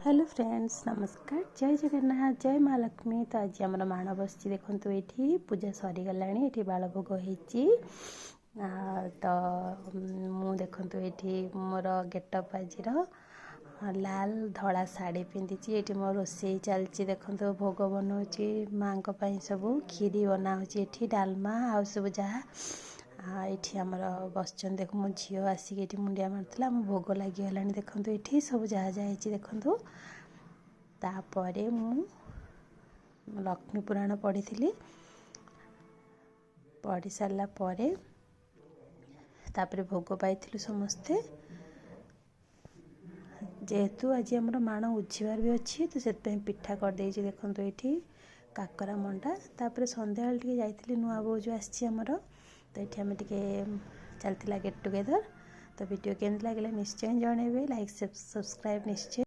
Hello friends, नमस्कार। जय जगन्नाथ, जय माँ लक्ष्मी। तो आज आम माण बस देखो ये पूजा सरीगला ये बालभोग होती। तो मु देखो ये मोर गेटअप आज लाल धड़ा शाढ़ी पिंधि ये मो रोसे चलती। देखो भोग बनाऊँगी माँ सब खीरी बनाऊँगी ये डालमा आ सब जहाँ ये आमर बस देख मो झी आसिक ये मुंडिया मारता मो भोग लगिगला। देखो ये सब जहाँ जहाँ देखु तापर मु लक्ष्मी पुराण पढ़ी पढ़ी सारा तापर भोग पाई समस्ते। जेहेतु आज आम माण उझीबार भी अच्छी तो से पिठा करदे देखो ये काकरा मंडा। तापर सन्ध्या जाइली नुआ बो जो आमर तो ये आम चलता गेट टुगेदर। तो वीडियो केमती लगे निश्चय जनइबे, लाइक सब्सक्राइब निश्चय।